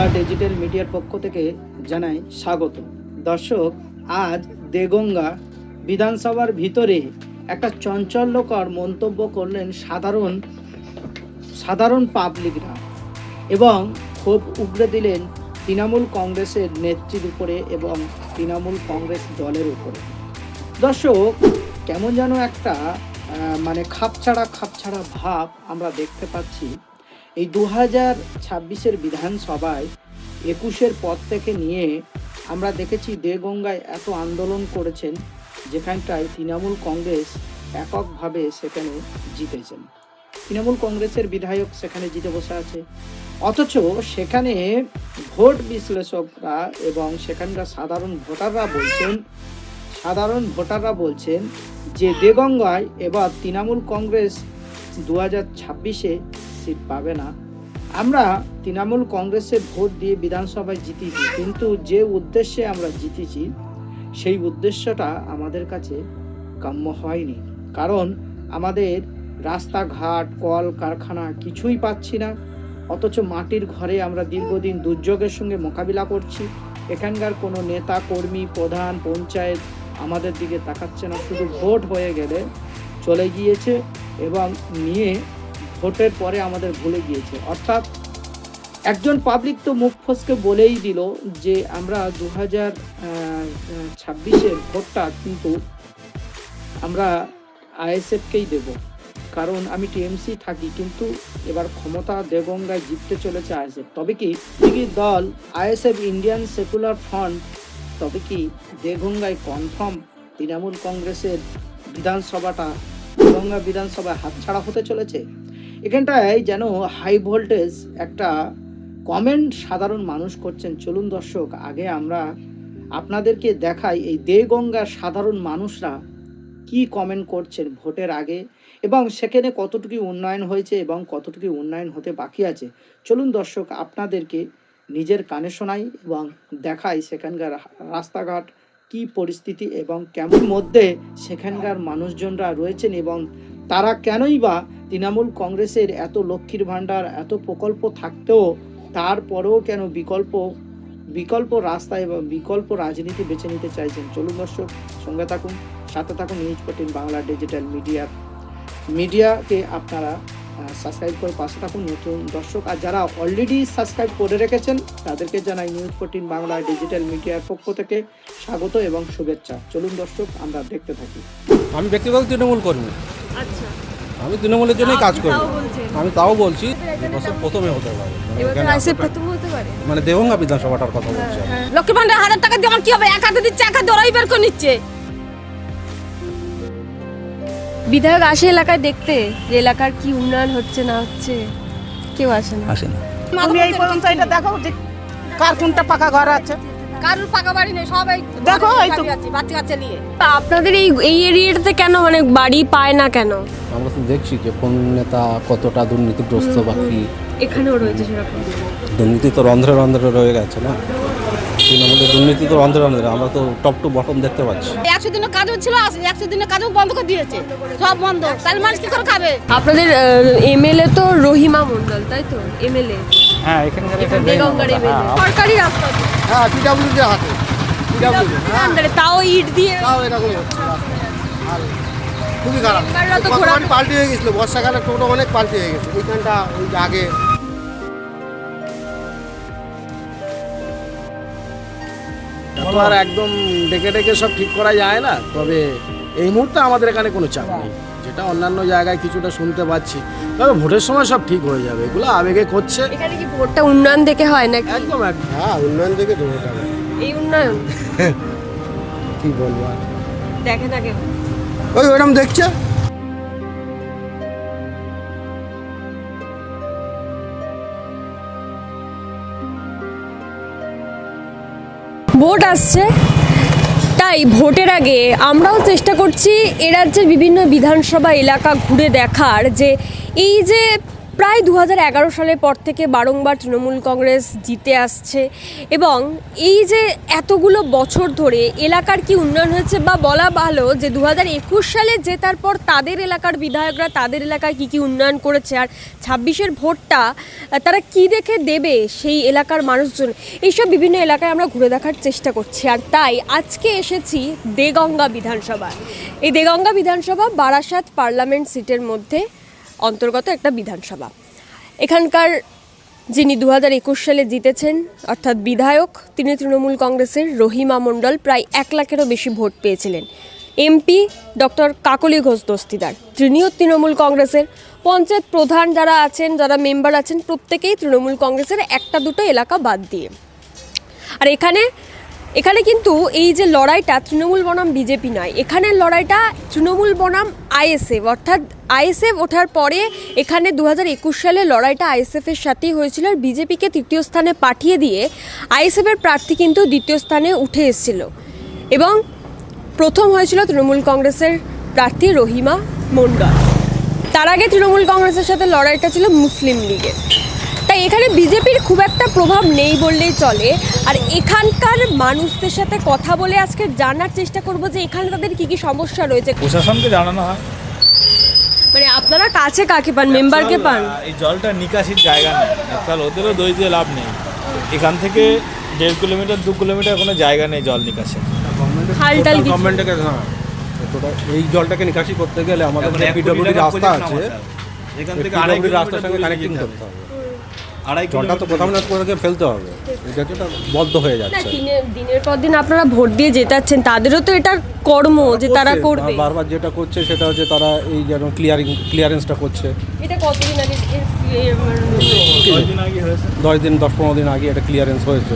Bangla digital মিডিয়ার পক্ষ থেকে জানাই স্বাগত। দর্শক, আজ দেগঙ্গা বিধানসভার ভিতরে একটা চাঞ্চল্যকর মন্তব্য করলেন সাধারণ পাবলিকরা এবং ক্ষোভ উগরে দিলেন তৃণমূল কংগ্রেসের নেত্রীর উপরে এবং তৃণমূল কংগ্রেস দলের উপরে। দর্শক, কেমন যেন একটা খাপছাড়া ভাব আমরা দেখতে পাচ্ছি। এই 2026-এর বিধানসভায় 21-এর পর থেকে নিয়ে আমরা দেখেছি দেগঙ্গায় এত আন্দোলন করেছেন, যেখানটায় তৃণমূল কংগ্রেস এককভাবে সেখানে জিতেছেন। তৃণমূল কংগ্রেসের বিধায়ক সেখানে জিতে বসে আছে, অথচ সেখানে ভোট বিশ্লেষকরা এবং সেখানকার সাধারণ ভোটাররা বলছেন যে দেগঙ্গায় এবার তৃণমূল কংগ্রেস 2026-এ সিট পাবে না। আমরা তৃণমূল কংগ্রেসের ভোট দিয়ে বিধানসভায় জিতেছি, কিন্তু যে উদ্দেশ্যে আমরা জিতেছি সেই উদ্দেশ্যটা আমাদের কাছে কাম্য হয়নি। কারণ আমাদের রাস্তাঘাট, কল কারখানা কিছুই পাচ্ছি না, অথচ মাটির ঘরে আমরা দীর্ঘদিন দুর্যোগের সঙ্গে মোকাবিলা করছি। এখানকার কোনো নেতা কর্মী, প্রধান, পঞ্চায়েত আমাদের দিকে তাকাচ্ছে না, শুধু ভোট হয়ে গেলে চলে গিয়েছে এবং নিয়ে ভোটের পরে আমাদের ভুলে গিয়েছে। অর্থাৎ একজন পাবলিক তো মুখ ফসকে বলেই দিল যে আমরা 2026-এর ভোটটা কিন্তু আমরা আইএসএফকেই দেব, কারণ আমি টিএমসি থাকি, কিন্তু এবার ক্ষমতা দেগঙ্গায় জিততে চলেছে আইএসএফ। তবে কি দল আইএসএফ, ইন্ডিয়ান সেকুলার ফ্রন্ট, তবে কি দেগঙ্গায় কনফার্ম তৃণমূল কংগ্রেসের দেগঙ্গা বিধানসভায় হাতছাড়া হতে চলেছে? এখানটায় যেন হাই ভোল্টেজ একটা কমেন্ট সাধারণ মানুষ করছেন। চলুন দর্শক, আগে আমরা আপনাদেরকে দেখাই এই দেগঙ্গার সাধারণ মানুষরা কি কমেন্ট করছেন ভোটের আগে, এবং সেখানে কতটুকু উন্নয়ন হয়েছে এবং কতটুকু উন্নয়ন হতে বাকি আছে। চলুন দর্শক, আপনাদেরকে নিজের কানে শোনাই এবং দেখাই সেখানকার রাস্তাঘাট কি পরিস্থিতি এবং কেমন মধ্যে সেখানকার মানুষজনরা রয়েছেন, এবং তারা কেনই বা তৃণমূল কংগ্রেসের এত লক্ষ্মীর ভাণ্ডার, এত প্রকল্প থাকতেও তারপরেও কেন বিকল্প রাস্তা এবং বিকল্প রাজনীতি বেছে নিতে চাইছেন। চলুন দর্শক, সঙ্গে থাকুন, সাথে থাকুন। নিউজ 14 বাংলা ডিজিটাল মিডিয়াকে আপনারা সাবস্ক্রাইব করে পাশে থাকুন নতুন দর্শক। আর যারা অলরেডি সাবস্ক্রাইব করে রেখেছেন তাদেরকে জানাই নিউজ 14 বাংলা ডিজিটাল মিডিয়ার পক্ষ থেকে স্বাগত এবং শুভেচ্ছা। চলুন দর্শক, আমরা দেখতে থাকি। আমি ব্যক্তিগত তৃণমূল কর্মী। আচ্ছা, আমি তৃণমূলের জন্যই কাজ করি। আমি তাও বলছি বছর প্রথমে হতে পারে, মানে দেগঙ্গা বিধানসভাটার কথা বলছি। লক্ষ্মী ভান্ডার 1000 টাকা দিয়ে কি হবে? এক হাতে দিচ্ছে, এক হাতে ওরাই বের করে নিচ্ছে। বিধায়ক আসে এলাকায় দেখতে যে এলাকার কি উন্নয়ন হচ্ছে না হচ্ছে, কেউ আসে না। তুমি এই পর্যন্ত এটা দেখো যে কার কোনটা পাকা ঘর আছে, কারোর পাকা বাড়ি নেই, সবাই দেখো এই তো বাচ্চা নিয়ে। আপনাদের এই এরিয়াতে কেন বাড়ি পায় না কেন? আমরা তো দেখছি যে কোন নেতা কতটা দুর্নীতিগ্রস্ত, বাকি এখানেও রয়েছে সেরকম দুর্নীতি তো রন্ধ্রে রয়ে গেছে না। তৃণমূলের দুর্নীতি তো রন্ধ্রে, আমরা তো টপ টু বটম দেখতে পাচ্ছি। 100 দিনের কাজ হচ্ছিল, 100 দিনের কাজও বন্ধ করে দিয়েছে, সব বন্ধ। তাহলে মানুষ কি করে খাবে? আপনাদের এমএলএ তো রহিমা মণ্ডল, তাই তো? এমএলএ, হ্যাঁ, এখানকার দেগঙ্গার এমএলএ, সরকারি রাস্তা, হ্যাঁ, পিডব্লিউডি হাতে, পিডব্লিউডি তাও ইট দিয়ে, তাও এরকমই হচ্ছে। আর খুবই খারাপ, কতবারই পাল্টি হয়ে গেছিল, বর্ষাকালে টোটো অনেক পাল্টি হয়ে গেছে। এইখানটা ওই যে আগে আর একদম ডেকে সব ঠিক করা যায় না। তবে এই মুহূর্তে আমাদের এখানে কোনো চাপ নেই, যেটা অন্যান্য জায়গায় কিছুটা শুনতে পাচ্ছি। তবে ভোটের সময় সব ঠিক হয়ে যাবে, এগুলো আবেগে করছে। এখানে কি ভোটটা উন্নয়ন দেখে হয় নাকি? একদম হ্যাঁ, উন্নয়ন দেখে তো ভোট হবে। এই উন্নয়ন কি বলবো আর, দেখে না কেউ, ওইরকম দেখছে। ভোট আসছে, তাই ভোটের আগে আমরাও চেষ্টা করছি এ রাজ্যের বিভিন্ন বিধানসভা এলাকা ঘুরে দেখার যে এই যে প্রায় 2011 সালের পর থেকে বারংবার তৃণমূল কংগ্রেস জিতে আসছে এবং এই যে এতগুলো বছর ধরে এলাকার কি উন্নয়ন হয়েছে, বা বলা ভালো যে 2021 সালে জেতার পর তাদের এলাকার বিধায়করা তাদের এলাকায় কি উন্নয়ন করেছে, আর 26-এর ভোটটা তারা কি দেখে দেবে সেই এলাকার মানুষজন, এইসব বিভিন্ন এলাকায় আমরা ঘুরে দেখার চেষ্টা করছি। আর তাই আজকে এসেছি দেগঙ্গা বিধানসভায়। এই দেগঙ্গা বিধানসভা বারাসাত পার্লামেন্ট সিটের মধ্যে অন্তর্গত একটা বিধানসভা। এখানকার যিনি 2021 সালে জিতেছেন অর্থাৎ বিধায়ক, তিনি তৃণমূল কংগ্রেসের রহিমা মণ্ডল, প্রায় 1 লাখেরও বেশি ভোট পেয়েছিলেন। এমপি ডক্টর কাকলি ঘোষ দস্তিদার, তিনিও তৃণমূল কংগ্রেসের। পঞ্চায়েত প্রধান যারা আছেন, যারা মেম্বার আছেন, প্রত্যেকেই তৃণমূল কংগ্রেসের, 1-2 এলাকা বাদ দিয়ে। আর এখানে কিন্তু এই যে লড়াইটা তৃণমূল বনাম বিজেপি নয়, এখানের লড়াইটা তৃণমূল বনাম আইএসএফ, অর্থাৎ আইএসএফ ওঠার পরে এখানে 2021 সালে লড়াইটা আইএসএফের সাথেই হয়েছিল। আর বিজেপিকে 3য় স্থানে পাঠিয়ে দিয়ে আইএসএফের প্রার্থী কিন্তু 2য় স্থানে উঠে এসেছিল এবং প্রথম হয়েছিল তৃণমূল কংগ্রেসের প্রার্থী রহিমা মণ্ডল। তার আগে তৃণমূল কংগ্রেসের সাথে লড়াইটা ছিল মুসলিম লীগের। তাই এখানে বিজেপির খুব একটা প্রভাব নেই বললেই চলে। আর এখানকার মানুষদের সাথে কথা বলে আজকে জানার চেষ্টা করব যে এখানে তাদের কি কি সমস্যা রয়েছে। প্রশাসনকে জানানো হয়, মানে আপনারা কাছে কাকে পান, মেম্বারকে পান? এই জলটা নিকাশির জায়গা নেই, তাহলে ওদেরও দই দিয়ে লাভ নেই। এখান থেকে 1.5 কিলোমিটার 2 কিলোমিটার কোনো জায়গা নেই জল নিকাশে। হালটাল কিছু গভর্নমেন্টকে এই জলটাকে নিকাশি করতে গেলে আমাদের যে পিডব্লিউডি রাস্তা আছে, এখান থেকে পিডব্লিউডি রাস্তার সঙ্গে কানেক্টিং করতে হবে। জলটা তো কোথাও না কোথাও ফেলতে হবে, এটা যেটা বদ্ধ হয়ে না, যাচ্ছে। দিনের পর দিন আপনারা ভোট দিয়ে জেতাচ্ছেন, তাদেরও তো এটা কর্ম যে তারা করবে। বারবার যেটা করছে সেটা হচ্ছে তারা এই যেন ক্লিয়ারেন্সটা করছে। এটা কতদিন আগে 10 দিন 10-15 দিন আগে এটা ক্লিয়ারেন্স হয়েছে।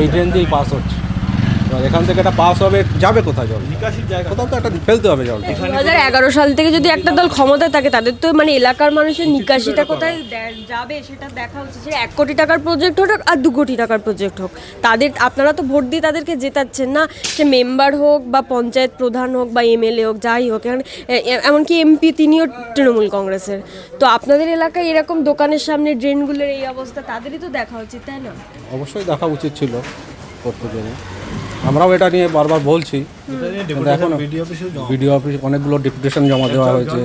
এই ড্রেন দিয়েই পাস হচ্ছে, এবার এখান থেকে এটা পাস হবে, যাবে কোথায় জল? নিকাশির জায়গা কোথাও তো একটা ফেলতে হবে জল। 2011 সাল থেকে যদি একটা দল ক্ষমতায় থাকে, তাদের তো মানে এলাকার মানুষের নিকাশিটা কোথায় যাবে সেটা দেখা হচ্ছে। সেটা 1 কোটি টাকার প্রজেক্ট হোক আর 2 কোটি টাকার প্রজেক্ট হোক, তাদের আপনারা তো ভোট দিয়ে তাদেরকে জেতাচ্ছেন না। সে মেম্বার হোক বা পঞ্চায়েত প্রধান হোক বা এমএলএ হোক, যাই হোক, এমনকি এমপি তিনিও তৃণমূল কংগ্রেসের। তো আপনাদের এলাকায় এরকম দোকানের সামনে ড্রেনগুলোর এই অবস্থা, তাদেরই তো দেখা উচিত, তাই না? অবশ্যই দেখা উচিত ছিল করতে গেলে। আমরাও এটা নিয়ে বারবার বলছি, এখন বিডিও অফিস অনেকগুলো ডেপুটেশন জমা দেওয়া হয়েছে,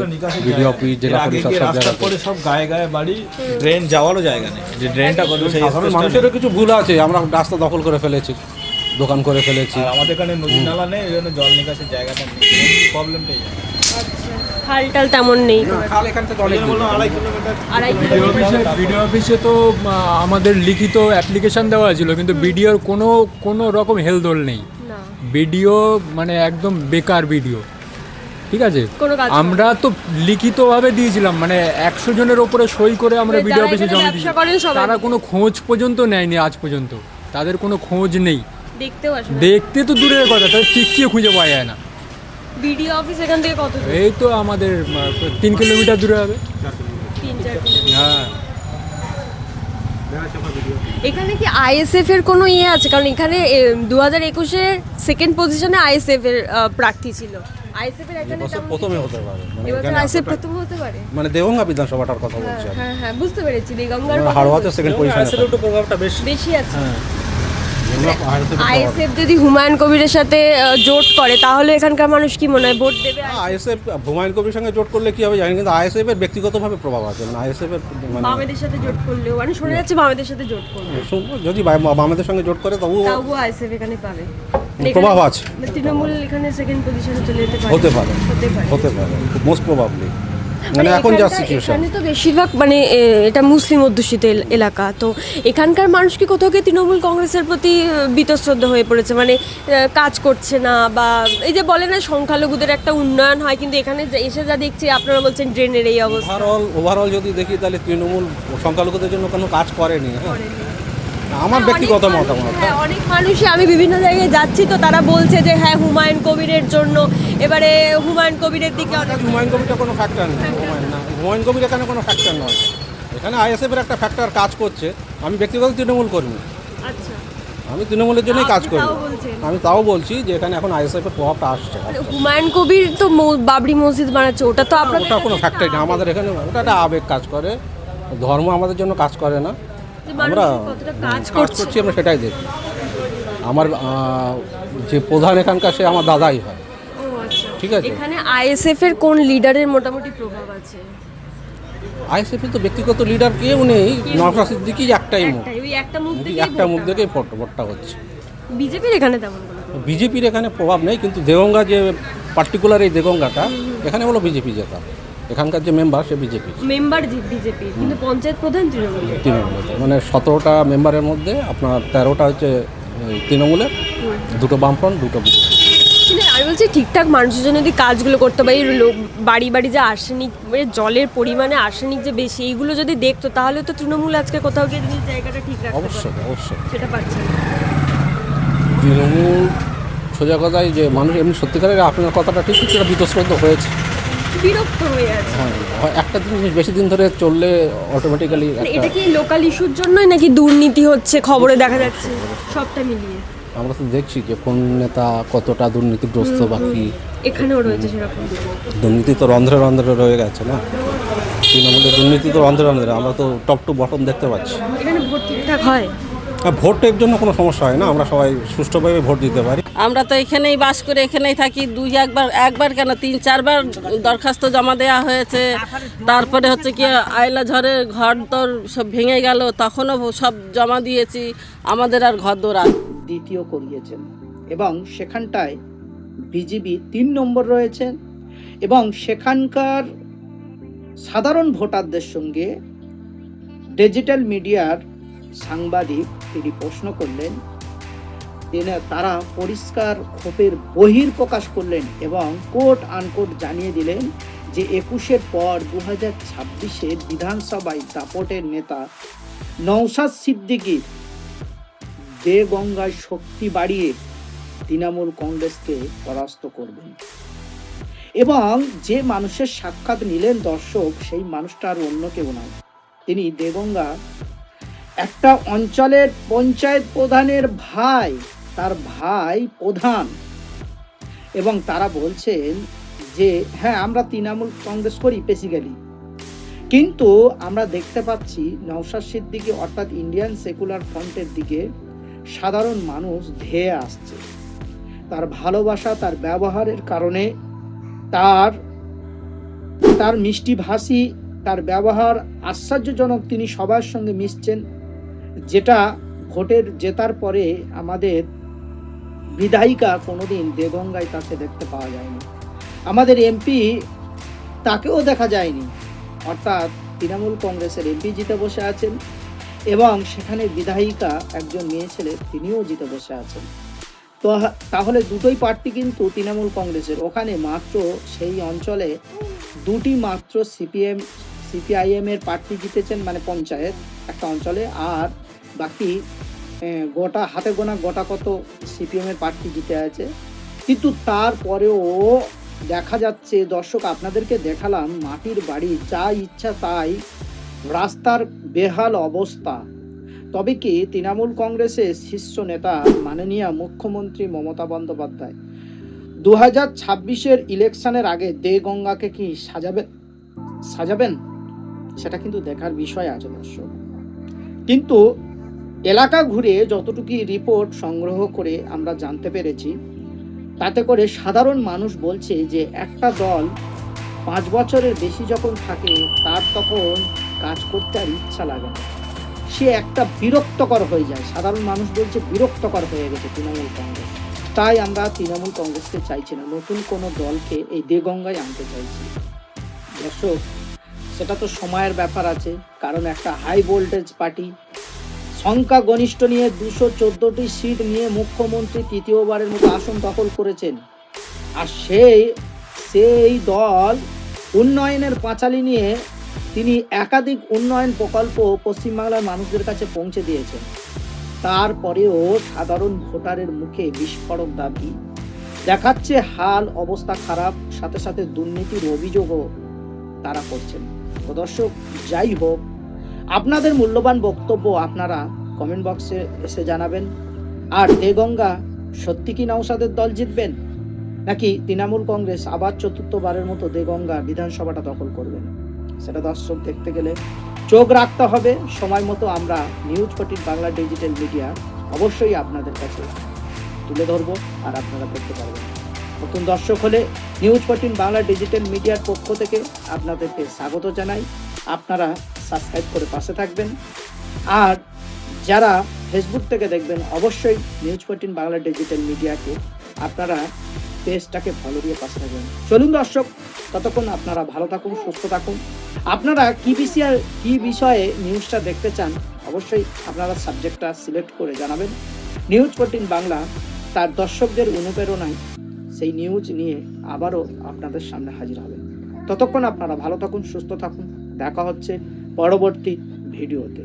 বিডিও অফিস, জেলা পরিষদ, সব জায়গায় করে সব গায়ে গায়ে বাড়ি, ড্রেন যাওয়ারও জায়গা নেই। যে ড্রেনটা করবে সেই সাধারণ মানুষেরও কিছু ভুল আছে, আমরা রাস্তা দখল করে ফেলেছি, দোকান করে ফেলেছি। আর আমাদের এখানে নদী নালা নেই, এই জন্য জল নিকাশের জায়গাটা নেই, প্রবলেমটাই হালটাল তেমন নেই। খাল এখান থেকে অনেক দূর। 2.5 কিলোমিটার। বিডিও অফিসে তো আমাদের লিখিত অ্যাপ্লিকেশন দেওয়া ছিল, কিন্তু বিডিওর কোনো রকম হেলদোল নেই। না, বিডিও মানে একদম বেকার বিডিও, ঠিক আছে? কোনো কাজ আমরা তো লিখিতভাবে দিয়েছিলাম, মানে 100 জনের ওপরে সই করে আমরা যারা বিডিও অফিসে এখানে জমা ব্যবসা দিয়েছি। করেন সবাই তারা কোনো খোঁজ পর্যন্ত নেয়নি আজ পর্যন্ত, তাদের কোনো খোঁজ নেই। দেখতেও আসে না। দেখতে তো দূরের কথা, তাদের টিকিয়ে খুঁজে পাওয়া যায় না। বিডিও অফিস এখান থেকে কত দূর? এই তো আমাদের 3 কিলোমিটার দূরে হবে। 3-4 কিলোমিটার। হ্যাঁ, এখানে কি আইএসএফ এর কোনো ইয়ে আছে? কারণ এখানে 2021-এর সেকেন্ড পজিশনে আইএসএফ এর প্রার্থী ছিল। আইএসএফ এর এখানে এবছর তেমন প্রথমে কিছু- হতে পারে, মানে এবছর এখানে আইএসএফ প্রথম হতে পারে। মানে দেগঙ্গা বিধানসভাটার কথা বলছি আমি। হ্যাঁ হ্যাঁ, বুঝতে পেরেছি। দেগঙ্গার কথা হাড়োয়াতে সেকেন্ড পজিশনে প্রভাবটা বেশ। বেশি আছে। আইএসএফ যদি হুমায়ুন কবিরের সাথে জোট করে, তাহলে এখানকার মানুষ কি মনে হয় ভোট দেবে? আইএসএফ হুমায়ুন কবির সঙ্গে জোট করলে কি হবে জানি, কিন্তু আইএসএফ এর ব্যক্তিগতভাবে প্রভাব আছে, মানে আইএসএফ এর মানে বামেদের সাথে জোট করলেও, মানে শোনা যাচ্ছে বামেদের সাথে জোট করবে, যদি বামেদের সঙ্গে জোট করে তবুও তাও আইএসএফ এখানে পাবে। প্রভাব আছে। তৃণমূল এখানে সেকেন্ড পজিশনে চলে যেতে পারে। হতে পারে, হতে পারে। হতে পারে, মোস্ট প্রবাবলি। মানে এখন যা সিচুয়েশন, এখানে তো বেশিরভাগ মানে এটা মুসলিম অধ্যুষিত এলাকা, তো এখানকার মানুষ কি কোথাও কি তৃণমূল কংগ্রেসের প্রতি বীতশ্রদ্ধ হয়ে পড়েছে, মানে কাজ করছে না, বা এই যে বলে না সংখ্যালঘুদের একটা উন্নয়ন হয়, কিন্তু এখানে এসে যা দেখছি আপনারা বলছেন ড্রেনের এই অবস্থা। ওভারঅল যদি দেখি তাহলে তৃণমূল সংখ্যালঘুদের জন্য কোনো কাজ করেনি। হ্যাঁ, আমার ব্যক্তিগত মতামত। হ্যাঁ, অনেক মানুষই, আমি বিভিন্ন জায়গায় যাচ্ছি তো তারা বলছে যে হ্যাঁ হুমায়ুন কবিরের জন্য, এবারে হুমায়ুন কবিরের দিকে অনেক হুমায়ুন কবিরটা কোনো ফ্যাক্টর নেই, হুমায়ুন কবির এখানে কোনো ফ্যাক্টর নয়, এখানে আইএসএফের একটা ফ্যাক্টর কাজ করছে। আমি ব্যক্তিগত তৃণমূল কর্মী, আচ্ছা আমি তৃণমূলের জন্যই কাজ আপনি করি। তাও বলছেন। আমি তাও বলছি যে এখানে এখন আইএসএফ এর প্রভাবটা আসছে। মানে হুমায়ুন কবির তো বাবরি মসজিদ বানাচ্ছে, ওটা তো আপনাদের ওটা কোনো ফ্যাক্টরি না আমাদের এখানে, ওটা একটা আবেগ কাজ করে, ধর্ম আমাদের জন্য কাজ করে না। যে মানুষ আমরা কতটা কাজ কাজ করছে। করছি, আমরা সেটাই দেখি। আমার যে প্রধান এখানকার সে আমার দাদাই হয়। ও আচ্ছা। ঠিক আছে। এখানে আইএসএফ এর কোন লিডারের মোটামুটি প্রভাব আছে? আইএসএফ তো ব্যক্তিগত লিডার কেউ নেই, নওশাদ সিদ্দিকী একটাই মুখ, একটাই, ওই একটা মুখ থেকে একটা মুখ দেখেই ভোটটা হচ্ছে। বিজেপির এখানে তেমন কোনো প্রভাব বিজেপির এখানে প্রভাব নেই, কিন্তু দেগঙ্গা যে পার্টিকুলার এই দেগঙ্গাটা এখানে হলো বিজেপি জেতা, এখানকার যে মেম্বার সে বিজেপি মেম্বার বিজেপি, কিন্তু পঞ্চায়েত প্রধান তৃণমূলের। তৃণমূলের, মানে 17টা মেম্বারের মধ্যে আপনার 13টা হচ্ছে তৃণমূলের, 2টো বামফ্রন্ট, 2টো বিজেপি। কিন্তু আমি বলছি ঠিকঠাক মানুষের জন্য যদি কাজগুলো করতে পারে, বাড়ি বাড়ি যে আর্সেনিক, মানে জলের পরিমাণে আর্সেনিক যে বেশি, এইগুলো যদি দেখতো তাহলে তো তৃণমূল আজকে কোথাও গিয়ে নিজের জায়গাটা ঠিক রাখতে অবশ্যই পারতো। অবশ্যই সেটা পারছে না। তৃণমূল সোজা কথাই যে মানুষ এমনি সত্যিকারের আপনার কথাটা ঠিক, সেটা বিতশ্রদ্ধ হয়েছে। বিরক্ত হয়ে আছে। হ্যাঁ, একটা জিনিস বেশি দিন ধরে চললে অটোমেটিক্যালি মানে এটা কি লোকাল ইস্যুর জন্যই নাকি দুর্নীতি হচ্ছে খবরে দেখা যাচ্ছে, সবটা মিলিয়ে? আমরা তো দেখছি যে কোন নেতা কতটা দুর্নীতিগ্রস্ত বা কি। এখানেও রয়েছে সেরকম। দুর্নীতি তো রন্ধ্রে রন্ধ্রে রয়ে গেছে না, তৃণমূলের দুর্নীতি তো রন্ধ্রে রন্ধ্রে, আমরা তো টপ টু বটম দেখতে পাচ্ছি। এখানে ভোট ঠিকঠাক হয়? আর ভোটের জন্য কোনো সমস্যা হয় না, আমরা সবাই সুষ্ঠুভাবে ভোট দিতে পারি। আমরা তো এখানেই বাস করে এখানেই থাকি, একবার কেন 3-4বার দরখাস্ত জমা দেওয়া হয়েছে। তারপরে হচ্ছে কি আয়লা ঝড়ে ঘর দর সব ভেঙে গেল, তখনও সব জমা দিয়েছি, আমাদের আর ঘর দর দ্বিতীয় করিয়েছেন এবং সেখানটায় বিজেপি 3 নম্বর রয়েছেন এবং সেখানকার সাধারণ ভোটারদের সঙ্গে ডিজিটাল মিডিয়ার সাংবাদিক তিনি প্রশ্ন করলেন, তারা পরিষ্কার ক্ষোভের বহিঃপ্রকাশ করলেন এবং কোট আনকোট জানিয়ে দিলেন যে 21-এর পর 2026-এর বিধানসভায় দাপটের নেতা নওশাদ সিদ্দিকীর দেগঙ্গায় শক্তি বাড়িয়ে তৃণমূল কংগ্রেসকে পরাস্ত করবেন। এবং যে মানুষের সাক্ষাৎ নিলেন দর্শক, সেই মানুষটা আর অন্য কেউ নয়, তিনি দেগঙ্গা একটা অঞ্চলের পঞ্চায়েত প্রধানের ভাই, তার ভাই প্রধান। এবং তারা বলছেন যে হ্যাঁ আমরা তৃণমূল কংগ্রেস করি বেসিক্যালি, কিন্তু আমরা দেখতে পাচ্ছি নওশাদ সিদ্দিকী অর্থাৎ ইন্ডিয়ান সেকুলার ফ্রন্টের দিকে সাধারণ মানুষ ধেয়ে আসছে। তার ভালোবাসা, তার ব্যবহারের কারণে, তার মিষ্টি ভাষী, তার ব্যবহার আশ্চর্যজনক, তিনি সবার সঙ্গে মিশছেন, যেটা ভোটের জেতার পরে আমাদের বিধায়িকা কোনোদিন দেগঙ্গায় তাকে দেখতে পাওয়া যায়নি, আমাদের এমপি তাকেও দেখা যায়নি। অর্থাৎ তৃণমূল কংগ্রেসের এমপি জিতে বসে আছেন এবং সেখানে বিধায়িকা একজন মেয়ে ছেলে, তিনিও জিতে বসে আছেন। তো তাহলে দুটোই প্রার্থী কিন্তু তৃণমূল কংগ্রেসের। ওখানে মাত্র সেই অঞ্চলে 2টি মাত্র সিপিআইএম এর প্রার্থী জিতেছেন, মানে পঞ্চায়েত একটা অঞ্চলে, আর বাকি গোটা হাতে গোনা গোটা কত সিপিএম এর প্রার্থী জিতে আছে। কিন্তু তারপরেও দেখা যাচ্ছে, দর্শক আপনাদেরকে দেখালাম মাটির বাড়ি, যা ইচ্ছা তাই, রাস্তার বেহাল অবস্থা। তবে কি তৃণমূল কংগ্রেসের শীর্ষ নেতা মাননীয় মুখ্যমন্ত্রী মমতা বন্দ্যোপাধ্যায় 2026-এর ইলেকশনের আগে দেগঙ্গাকে কি সাজাবেন সেটা কিন্তু দেখার বিষয় আছে দর্শক। কিন্তু এলাকা ঘুরে যতটুকু রিপোর্ট সংগ্রহ করে আমরা জানতে পেরেছি, তাতে করে সাধারণ মানুষ বলছে যে একটা দল 5 বছরের বেশি যখন থাকে তার তখন কাজ করতে আর ইচ্ছা লাগে না, সে একটা বিরক্তকর হয়ে যায়। সাধারণ মানুষ বলছে বিরক্তকর হয়ে গেছে তৃণমূল কংগ্রেস। তাই আমরা তৃণমূল কংগ্রেসকে চাইছি না, নতুন কোনো দলকে এই দেগঙ্গায় আনতে চাইছি। দর্শক, সেটা তো সময়ের ব্যাপার আছে, কারণ একটা হাই ভোল্টেজ পার্টি সংখ্যা গনিষ্ঠ নিয়ে 214টি সিট নিয়ে মুখ্যমন্ত্রী তৃতীয়বারের মতো আসন দখল করেছেন। আর সেই দল উন্নয়নের পাঁচালী নিয়ে তিনি একাধিক উন্নয়ন প্রকল্প পশ্চিমবাংলার মানুষদের কাছে পৌঁছে দিয়েছেন। তারপরেও সাধারণ ভোটারের মুখে বিস্ফোরক দাবি দেখাচ্ছে, হাল অবস্থা খারাপ, সাথে সাথে দুর্নীতির অভিযোগও তারা করছেন। তো দর্শক, যাই হোক, আপনাদের মূল্যবান বক্তব্য আপনারা কমেন্ট বক্সে এসে জানাবেন। আর দেগঙ্গা সত্যি কি নওশাদের দল জিতবেন, নাকি তৃণমূল কংগ্রেস আবার চতুর্থবারের মতো দেগঙ্গা বিধানসভাটা দখল করবেন, সেটা দর্শক দেখতে গেলে চোখ রাখতে হবে। সময় মতো আমরা নিউজ 14 বাংলা ডিজিটাল মিডিয়া অবশ্যই আপনাদের কাছে তুলে ধরবো আর আপনারা দেখতে পারবেন। নতুন দর্শক হলে নিউজ 14 বাংলা ডিজিটাল মিডিয়ার পক্ষ থেকে আপনাদেরকে স্বাগত জানাই। আপনারা সাবস্ক্রাইব করে পাশে থাকবেন, আর যারা ফেসবুক থেকে দেখবেন অবশ্যই নিউজ 14 বাংলা ডিজিটাল মিডিয়াকে আপনারা পেজটাকে ফলো দিয়ে পাশে থাকবেন। চলুন দর্শক, ততক্ষণ আপনারা ভালো থাকুন, সুস্থ থাকুন। আপনারা কি বিষয়ে নিউজটা দেখতে চান অবশ্যই আপনারা সাবজেক্টটা সিলেক্ট করে জানাবেন। নিউজ 14 বাংলা তার দর্শকদের অনুপ্রেরণায় সেই নিউজ নিয়ে আবারও আপনাদের সামনে হাজির হবে। ততক্ষণ আপনারা ভালো থাকুন, সুস্থ থাকুন। দেখা হচ্ছে পরবর্তী ভিডিওতে।